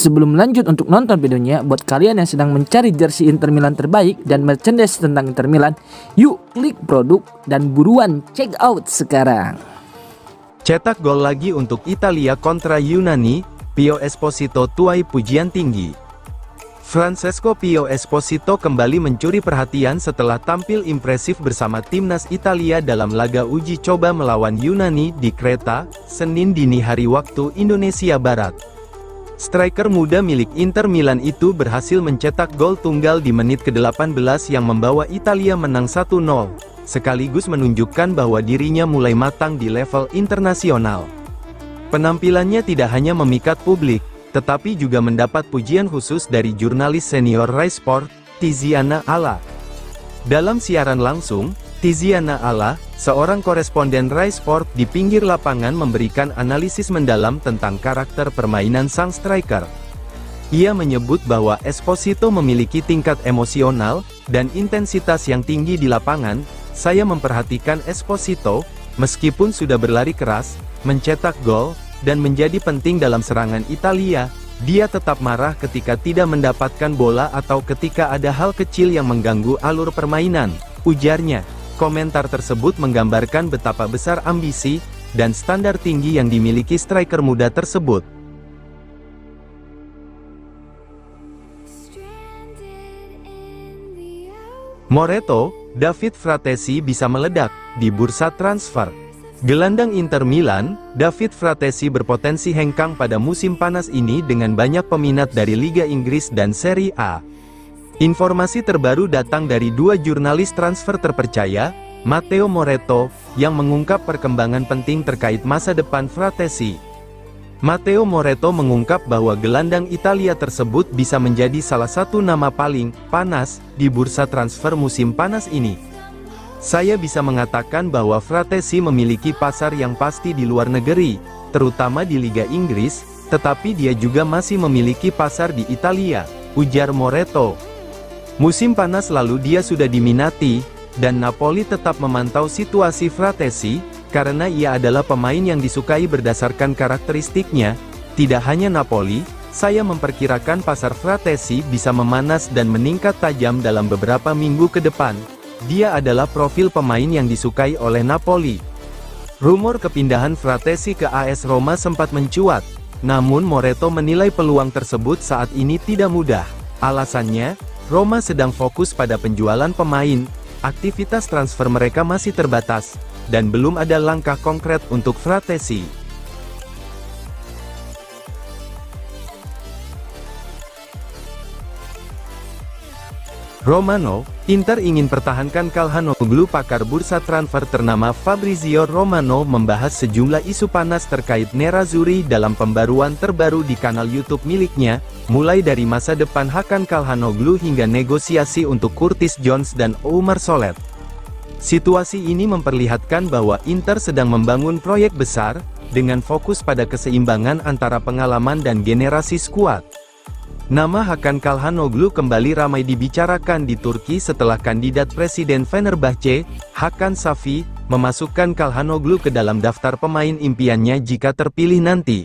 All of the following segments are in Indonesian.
Sebelum lanjut untuk nonton videonya, buat kalian yang sedang mencari jersey Inter Milan terbaik dan merchandise tentang Inter Milan, yuk klik produk dan buruan check out sekarang. Cetak gol lagi untuk Italia kontra Yunani, Pio Esposito tuai pujian tinggi. Francesco Pio Esposito kembali mencuri perhatian setelah tampil impresif bersama timnas Italia dalam laga uji coba melawan Yunani di Kreta, Senin dini hari waktu Indonesia Barat. Striker muda milik Inter Milan itu berhasil mencetak gol tunggal di menit ke-18 yang membawa Italia menang 1-0, sekaligus menunjukkan bahwa dirinya mulai matang di level internasional. Penampilannya tidak hanya memikat publik, tetapi juga mendapat pujian khusus dari jurnalis senior Rai Sport, Tiziana Alla. Dalam siaran langsung, Tiziana Alla, seorang koresponden Rai Sport di pinggir lapangan memberikan analisis mendalam tentang karakter permainan sang striker. Ia menyebut bahwa Esposito memiliki tingkat emosional dan intensitas yang tinggi di lapangan. Saya memperhatikan Esposito, meskipun sudah berlari keras, mencetak gol, dan menjadi penting dalam serangan Italia, dia tetap marah ketika tidak mendapatkan bola atau ketika ada hal kecil yang mengganggu alur permainan, ujarnya. Komentar tersebut menggambarkan betapa besar ambisi dan standar tinggi yang dimiliki striker muda tersebut. Moreto, David Fratesi bisa meledak di bursa transfer. Gelandang Inter Milan, David Fratesi berpotensi hengkang pada musim panas ini dengan banyak peminat dari Liga Inggris dan Serie A. Informasi terbaru datang dari dua jurnalis transfer terpercaya, Matteo Moretto, yang mengungkap perkembangan penting terkait masa depan Fratesi. Matteo Moretto mengungkap bahwa gelandang Italia tersebut bisa menjadi salah satu nama paling panas di bursa transfer musim panas ini. Saya bisa mengatakan bahwa Fratesi memiliki pasar yang pasti di luar negeri, terutama di Liga Inggris, tetapi dia juga masih memiliki pasar di Italia, ujar Moretto. Musim panas lalu dia sudah diminati, dan Napoli tetap memantau situasi Fratesi, karena ia adalah pemain yang disukai berdasarkan karakteristiknya. Tidak hanya Napoli, saya memperkirakan pasar Fratesi bisa memanas dan meningkat tajam dalam beberapa minggu ke depan. Dia adalah profil pemain yang disukai oleh Napoli. Rumor kepindahan Fratesi ke AS Roma sempat mencuat, namun Moretto menilai peluang tersebut saat ini tidak mudah. Alasannya, Roma sedang fokus pada penjualan pemain, aktivitas transfer mereka masih terbatas, dan belum ada langkah konkret untuk Fratesi. Romano, Inter ingin pertahankan Calhanoglu. Pakar bursa transfer ternama Fabrizio Romano membahas sejumlah isu panas terkait Nerazzurri dalam pembaruan terbaru di kanal YouTube miliknya, mulai dari masa depan Hakan Calhanoglu hingga negosiasi untuk Curtis Jones dan Oumar Solet. Situasi ini memperlihatkan bahwa Inter sedang membangun proyek besar, dengan fokus pada keseimbangan antara pengalaman dan generasi skuad. Nama Hakan Calhanoglu kembali ramai dibicarakan di Turki setelah kandidat Presiden Fenerbahce, Hakan Safi, memasukkan Calhanoglu ke dalam daftar pemain impiannya jika terpilih nanti.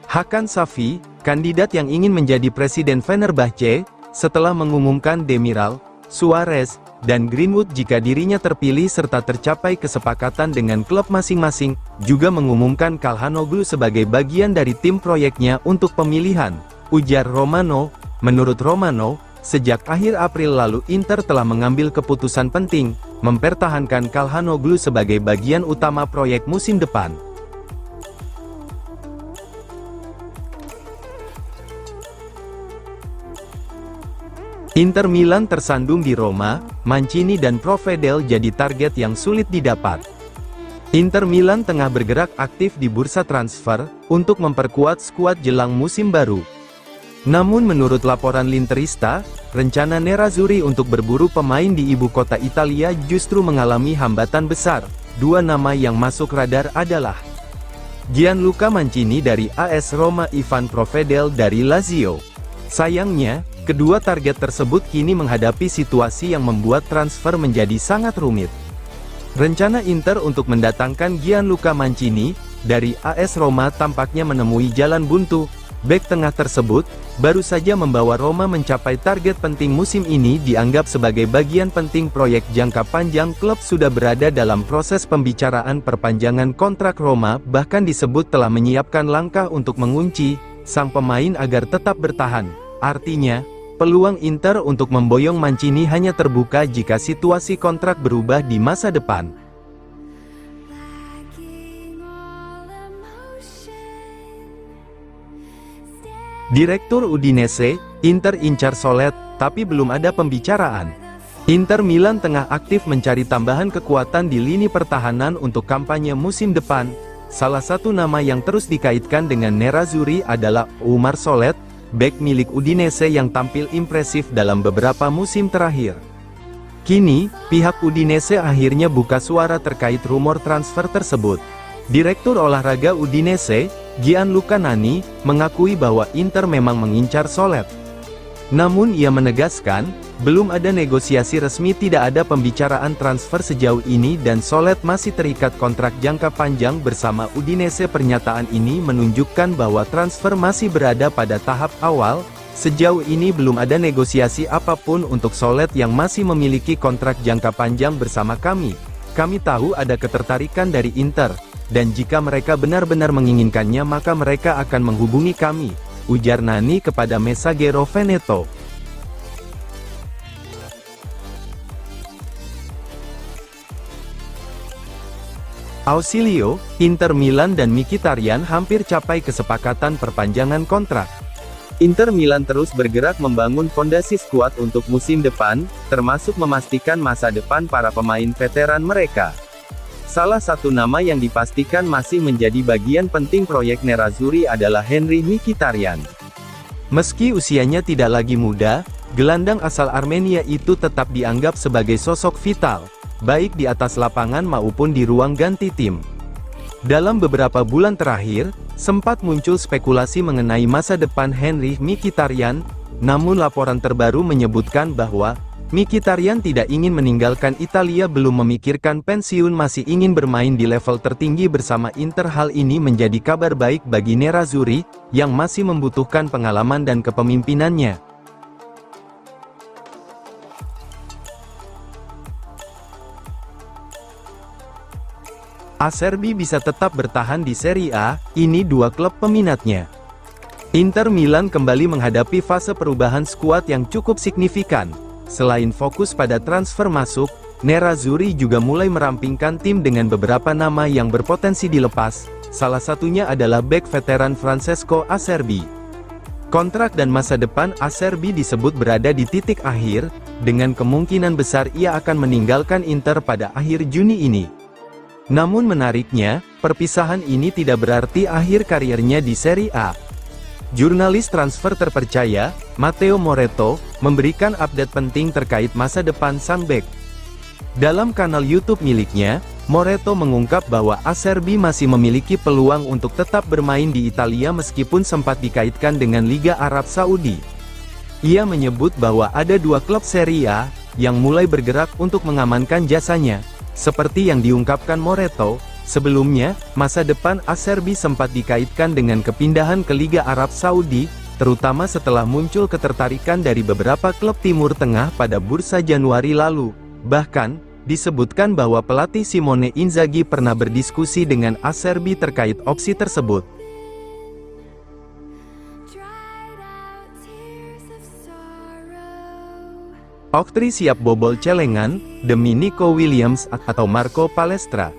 Hakan Safi, kandidat yang ingin menjadi Presiden Fenerbahce, setelah mengumumkan Demiral, Suarez, dan Greenwood jika dirinya terpilih serta tercapai kesepakatan dengan klub masing-masing, juga mengumumkan Calhanoglu sebagai bagian dari tim proyeknya untuk pemilihan, ujar Romano. Menurut Romano, sejak akhir April lalu Inter telah mengambil keputusan penting, mempertahankan Calhanoglu sebagai bagian utama proyek musim depan. Inter Milan tersandung di Roma, Mancini dan Provedel jadi target yang sulit didapat. Inter Milan tengah bergerak aktif di bursa transfer, untuk memperkuat skuad jelang musim baru. Namun menurut laporan L'Interista, rencana Nerazzurri untuk berburu pemain di ibu kota Italia justru mengalami hambatan besar. Dua nama yang masuk radar adalah Gianluca Mancini dari AS Roma, Ivan Provedel dari Lazio. Sayangnya, kedua target tersebut kini menghadapi situasi yang membuat transfer menjadi sangat rumit. Rencana Inter untuk mendatangkan Gianluca Mancini dari AS Roma tampaknya menemui jalan buntu. Bek tengah tersebut, baru saja membawa Roma mencapai target penting musim ini dianggap sebagai bagian penting proyek jangka panjang. Klub sudah berada dalam proses pembicaraan perpanjangan kontrak Roma, bahkan disebut telah menyiapkan langkah untuk mengunci sang pemain agar tetap bertahan. Artinya, peluang Inter untuk memboyong Mancini hanya terbuka jika situasi kontrak berubah di masa depan. Direktur Udinese, Inter incar Solet, tapi belum ada pembicaraan. Inter Milan tengah aktif mencari tambahan kekuatan di lini pertahanan untuk kampanye musim depan. Salah satu nama yang terus dikaitkan dengan Nerazzurri adalah Oumar Solet, bek milik Udinese yang tampil impresif dalam beberapa musim terakhir. Kini, pihak Udinese akhirnya buka suara terkait rumor transfer tersebut. Direktur olahraga Udinese, Gianluca Nani, mengakui bahwa Inter memang mengincar Solet. Namun ia menegaskan, belum ada negosiasi resmi, tidak ada pembicaraan transfer sejauh ini dan Solet masih terikat kontrak jangka panjang bersama Udinese. Pernyataan ini menunjukkan bahwa transfer masih berada pada tahap awal. Sejauh ini belum ada negosiasi apapun untuk Solet yang masih memiliki kontrak jangka panjang bersama kami. Kami tahu ada ketertarikan dari Inter, dan jika mereka benar-benar menginginkannya maka mereka akan menghubungi kami, ujar Nani kepada Messaggero Veneto. Ausilio, Inter Milan dan Mkhitaryan hampir capai kesepakatan perpanjangan kontrak. Inter Milan terus bergerak membangun fondasi skuad untuk musim depan, termasuk memastikan masa depan para pemain veteran mereka. Salah satu nama yang dipastikan masih menjadi bagian penting proyek Nerazzurri adalah Henrikh Mkhitaryan. Meski usianya tidak lagi muda, gelandang asal Armenia itu tetap dianggap sebagai sosok vital, baik di atas lapangan maupun di ruang ganti tim. Dalam beberapa bulan terakhir, sempat muncul spekulasi mengenai masa depan Henrikh Mkhitaryan, namun laporan terbaru menyebutkan bahwa Mkhitaryan tidak ingin meninggalkan Italia, belum memikirkan pensiun, masih ingin bermain di level tertinggi bersama Inter. Hal ini menjadi kabar baik bagi Nerazzurri, yang masih membutuhkan pengalaman dan kepemimpinannya. Acerbi bisa tetap bertahan di Serie A, ini dua klub peminatnya. Inter Milan kembali menghadapi fase perubahan skuad yang cukup signifikan. Selain fokus pada transfer masuk, Nerazzurri juga mulai merampingkan tim dengan beberapa nama yang berpotensi dilepas, salah satunya adalah bek veteran Francesco Acerbi. Kontrak dan masa depan Acerbi disebut berada di titik akhir, dengan kemungkinan besar ia akan meninggalkan Inter pada akhir Juni ini. Namun menariknya, perpisahan ini tidak berarti akhir karirnya di Serie A. Jurnalis transfer terpercaya, Matteo Moretto, memberikan update penting terkait masa depan sang bek. Dalam kanal YouTube miliknya, Moretto mengungkap bahwa Acerbi masih memiliki peluang untuk tetap bermain di Italia meskipun sempat dikaitkan dengan Liga Arab Saudi. Ia menyebut bahwa ada dua klub Serie A yang mulai bergerak untuk mengamankan jasanya. Seperti yang diungkapkan Moretto, sebelumnya, masa depan Acerbi sempat dikaitkan dengan kepindahan ke Liga Arab Saudi, terutama setelah muncul ketertarikan dari beberapa klub Timur Tengah pada bursa Januari lalu. Bahkan, disebutkan bahwa pelatih Simone Inzaghi pernah berdiskusi dengan Acerbi terkait opsi tersebut. Oktri siap bobol celengan, demi Nico Williams atau Marco Palestra.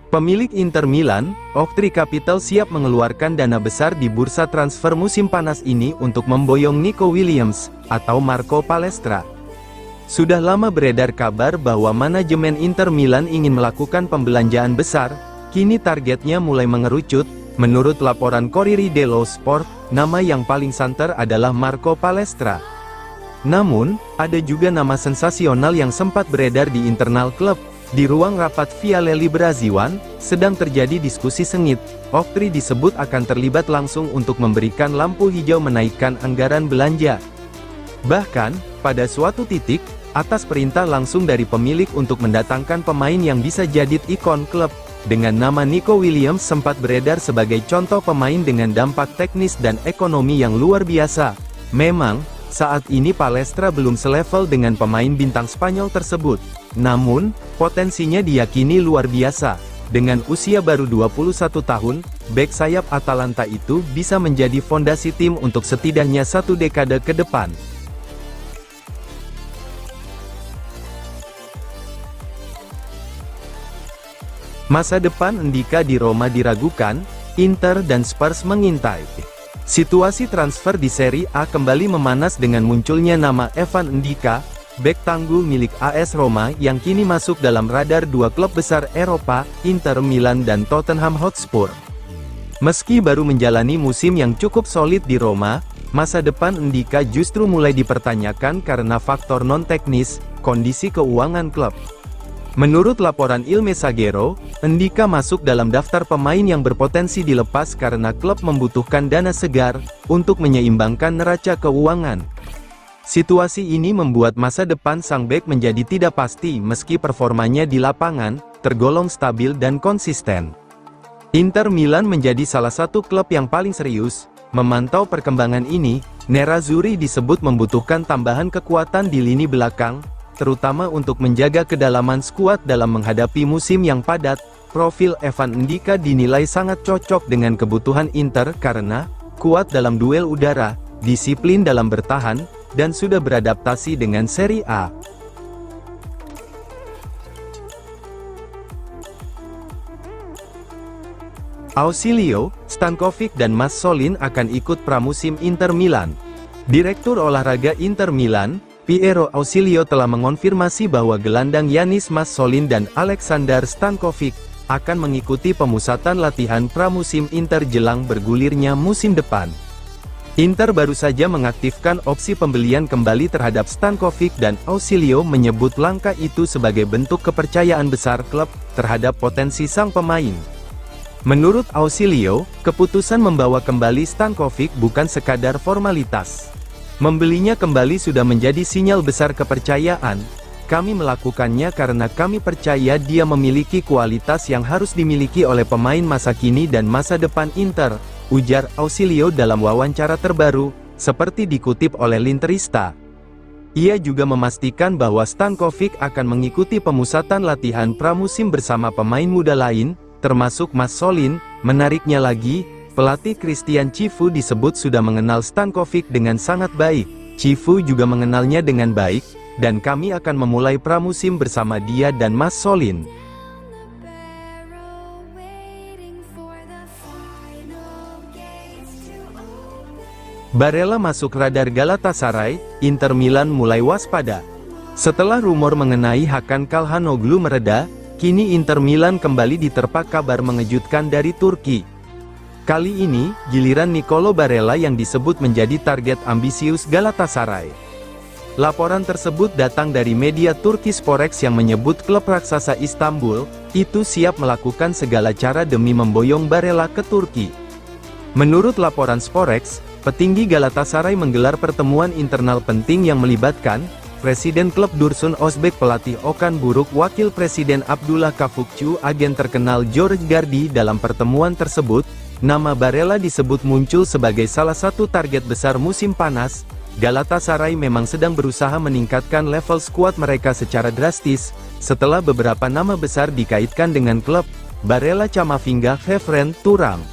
Pemilik Inter Milan, Oktri Capital siap mengeluarkan dana besar di bursa transfer musim panas ini untuk memboyong Nico Williams, atau Marco Palestra. Sudah lama beredar kabar bahwa manajemen Inter Milan ingin melakukan pembelanjaan besar, kini targetnya mulai mengerucut. Menurut laporan Corriere dello Sport, nama yang paling santer adalah Marco Palestra. Namun, ada juga nama sensasional yang sempat beredar di internal klub. Di ruang rapat Vialelli Braziwan, sedang terjadi diskusi sengit. Oktri disebut akan terlibat langsung untuk memberikan lampu hijau menaikkan anggaran belanja. Bahkan, pada suatu titik, atas perintah langsung dari pemilik untuk mendatangkan pemain yang bisa jadi ikon klub, dengan nama Nico Williams sempat beredar sebagai contoh pemain dengan dampak teknis dan ekonomi yang luar biasa. Memang, saat ini Palestra belum selevel dengan pemain bintang Spanyol tersebut. Namun, potensinya diyakini luar biasa. Dengan usia baru 21 tahun, bek sayap Atalanta itu bisa menjadi fondasi tim untuk setidaknya 1 dekade ke depan. Masa depan Ndika di Roma diragukan, Inter dan Spurs mengintai. Situasi transfer di Serie A kembali memanas dengan munculnya nama Evan Ndika, bek tangguh milik AS Roma yang kini masuk dalam radar 2 klub besar Eropa, Inter Milan dan Tottenham Hotspur. Meski baru menjalani musim yang cukup solid di Roma, masa depan Ndika justru mulai dipertanyakan karena faktor non-teknis, kondisi keuangan klub. Menurut laporan Il Messaggero, Ndika masuk dalam daftar pemain yang berpotensi dilepas karena klub membutuhkan dana segar untuk menyeimbangkan neraca keuangan. Situasi ini membuat masa depan sang bek menjadi tidak pasti meski performanya di lapangan tergolong stabil dan konsisten. Inter Milan menjadi salah satu klub yang paling serius memantau perkembangan ini. Nerazzurri disebut membutuhkan tambahan kekuatan di lini belakang, terutama untuk menjaga kedalaman skuad dalam menghadapi musim yang padat. Profil Evan Ndika dinilai sangat cocok dengan kebutuhan Inter karena kuat dalam duel udara, disiplin dalam bertahan, dan sudah beradaptasi dengan Serie A. Ausilio, Stankovic dan Masolin akan ikut pramusim Inter Milan. Direktur olahraga Inter Milan, Piero Ausilio telah mengonfirmasi bahwa gelandang Yanis Masolin dan Aleksandar Stankovic akan mengikuti pemusatan latihan pramusim Inter jelang bergulirnya musim depan. Inter baru saja mengaktifkan opsi pembelian kembali terhadap Stankovic dan Ausilio menyebut langkah itu sebagai bentuk kepercayaan besar klub terhadap potensi sang pemain. Menurut Ausilio, keputusan membawa kembali Stankovic bukan sekadar formalitas. Membelinya kembali sudah menjadi sinyal besar kepercayaan. Kami melakukannya karena kami percaya dia memiliki kualitas yang harus dimiliki oleh pemain masa kini dan masa depan Inter, ujar Ausilio dalam wawancara terbaru, seperti dikutip oleh L'Interista. Ia juga memastikan bahwa Stankovic akan mengikuti pemusatan latihan pramusim bersama pemain muda lain, termasuk Masolin. Menariknya lagi, pelatih Christian Cifu disebut sudah mengenal Stankovic dengan sangat baik. Cifu juga mengenalnya dengan baik, dan kami akan memulai pramusim bersama dia dan Masolin. Barella masuk radar Galatasaray, Inter Milan mulai waspada. Setelah rumor mengenai Hakan Calhanoglu mereda, kini Inter Milan kembali diterpa kabar mengejutkan dari Turki. Kali ini, giliran Nicolo Barella yang disebut menjadi target ambisius Galatasaray. Laporan tersebut datang dari media Turki Sporex yang menyebut klub raksasa Istanbul itu siap melakukan segala cara demi memboyong Barella ke Turki. Menurut laporan Sporex, petinggi Galatasaray menggelar pertemuan internal penting yang melibatkan Presiden klub Dursun Özbek, pelatih Okan Buruk, wakil Presiden Abdullah Kafukcu, agen terkenal George Gardi. Dalam pertemuan tersebut, nama Barella disebut muncul sebagai salah satu target besar musim panas. Galatasaray memang sedang berusaha meningkatkan level skuad mereka secara drastis, setelah beberapa nama besar dikaitkan dengan klub. Barella, Camavinga, Khevren, Turam.